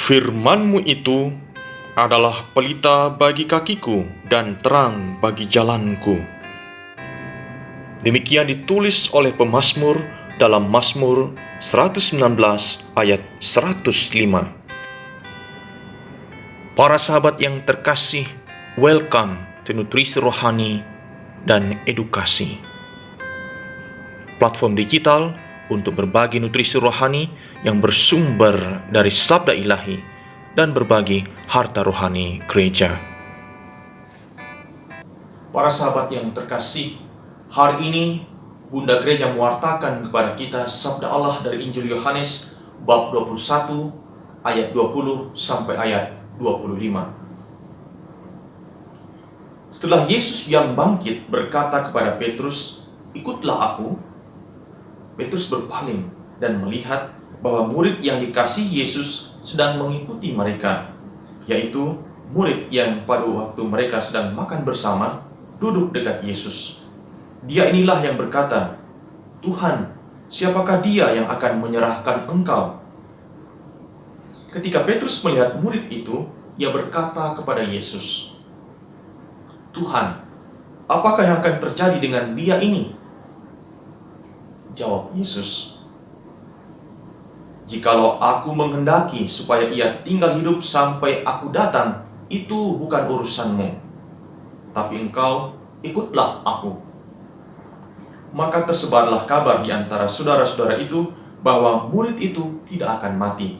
Firman-Mu itu adalah pelita bagi kakiku dan terang bagi jalanku. Demikian ditulis oleh pemazmur dalam Mazmur 119 ayat 105. Para sahabat yang terkasih, welcome to Nutrisi Rohani dan Edukasi. Platform digital untuk berbagi nutrisi rohani yang bersumber dari sabda ilahi dan berbagi harta rohani gereja. Para sahabat yang terkasih, hari ini Bunda Gereja mewartakan kepada kita sabda Allah dari Injil Yohanes bab 21 ayat 20 sampai ayat 25. Setelah Yesus yang bangkit berkata kepada Petrus, "Ikutlah aku." Petrus berpaling dan melihat bahwa murid yang dikasihi Yesus sedang mengikuti mereka, yaitu murid yang pada waktu mereka sedang makan bersama, duduk dekat Yesus. Dia inilah yang berkata, "Tuhan, siapakah dia yang akan menyerahkan Engkau?" Ketika Petrus melihat murid itu, ia berkata kepada Yesus, "Tuhan, apakah yang akan terjadi dengan dia ini?" Jawab Yesus, "Jikalau aku menghendaki supaya ia tinggal hidup sampai aku datang, itu bukan urusanmu. Tapi engkau ikutlah aku." Maka tersebarlah kabar di antara saudara-saudara itu bahwa murid itu tidak akan mati.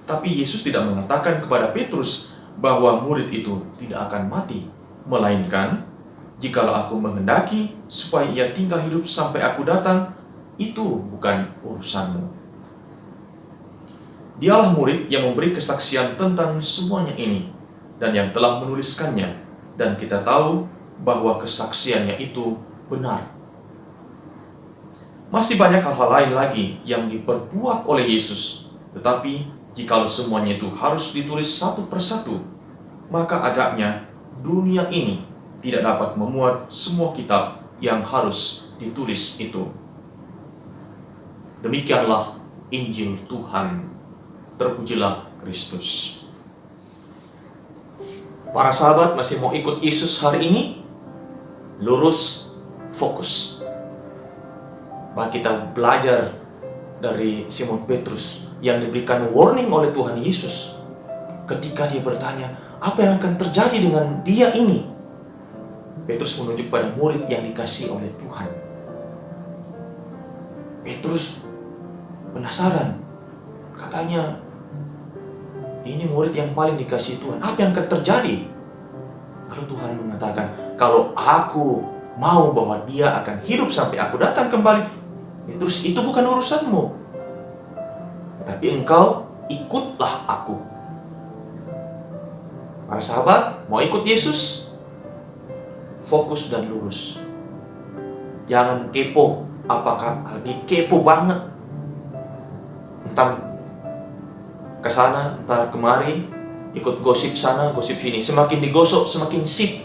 Tapi Yesus tidak mengatakan kepada Petrus bahwa murid itu tidak akan mati, melainkan, "Jikalau aku menghendaki supaya ia tinggal hidup sampai aku datang, itu bukan urusanmu." Dialah murid yang memberi kesaksian tentang semuanya ini dan yang telah menuliskannya, dan kita tahu bahwa kesaksiannya itu benar. Masih banyak hal-hal lain lagi yang diperbuat oleh Yesus, tetapi jikalau semuanya itu harus ditulis satu persatu, maka agaknya dunia ini tidak dapat memuat semua kitab yang harus ditulis itu. Demikianlah Injil Tuhan. Terpujilah Kristus. Para sahabat masih mau ikut Yesus hari ini? Lurus, fokus. Maka kita belajar dari Simon Petrus yang diberikan warning oleh Tuhan Yesus ketika dia bertanya, apa yang akan terjadi dengan dia ini? Petrus menunjuk pada murid yang dikasihi oleh Tuhan. Petrus penasaran. Katanya, ini murid yang paling dikasihi Tuhan. Apa yang akan terjadi? Lalu Tuhan mengatakan, kalau aku mau bahwa dia akan hidup sampai aku datang kembali, Petrus, itu bukan urusanmu. Tetapi engkau ikutlah aku. Para sahabat, mau ikut Yesus? Fokus dan lurus. Jangan kepo. Apakah lagi kepo banget? Entah ke sana, entar kemari, ikut gosip sana, gosip sini. Semakin digosok, semakin sip.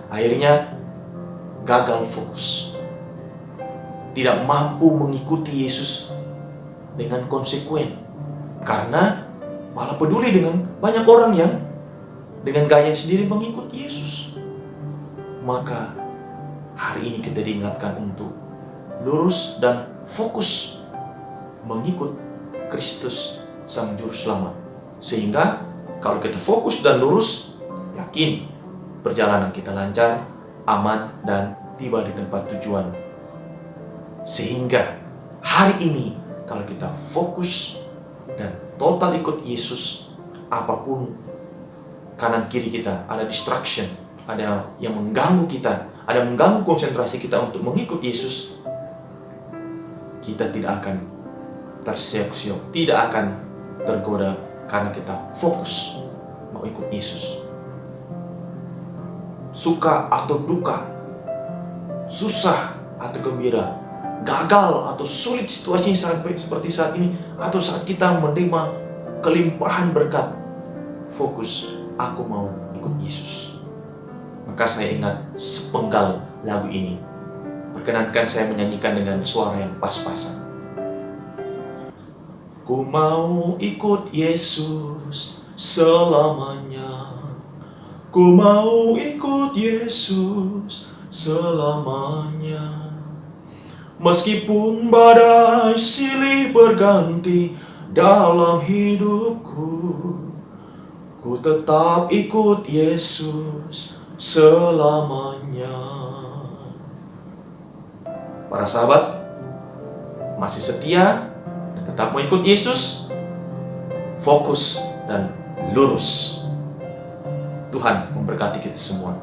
Akhirnya gagal fokus. Tidak mampu mengikuti Yesus dengan konsekuen. Karena malah peduli dengan banyak orang yang dengan gaya sendiri mengikut Yesus. Maka hari ini kita diingatkan untuk lurus dan fokus mengikut Kristus Sang Juru Selamat. Sehingga kalau kita fokus dan lurus, yakin perjalanan kita lancar, aman, dan tiba di tempat tujuan. Sehingga hari ini kalau kita fokus dan total ikut Yesus, apapun kanan kiri kita ada distraction, ada yang mengganggu kita, ada yang mengganggu konsentrasi kita untuk mengikut Yesus, kita tidak akan terseok-seok, tidak akan tergoda karena kita fokus mau ikut Yesus. Suka atau duka, susah atau gembira, gagal atau sulit situasinya sampai seperti saat ini, atau saat kita menerima kelimpahan berkat, fokus, aku mau ikut Yesus. Maka saya ingat sepenggal lagu ini. Perkenankan saya menyanyikan dengan suara yang pas-pasan. Ku mau ikut Yesus selamanya. Ku mau ikut Yesus selamanya. Meskipun badai silih berganti dalam hidupku, ku tetap ikut Yesus selamanya. Para sahabat, masih setia dan tetap mau ikut Yesus? Fokus dan lurus. Tuhan memberkati kita semua.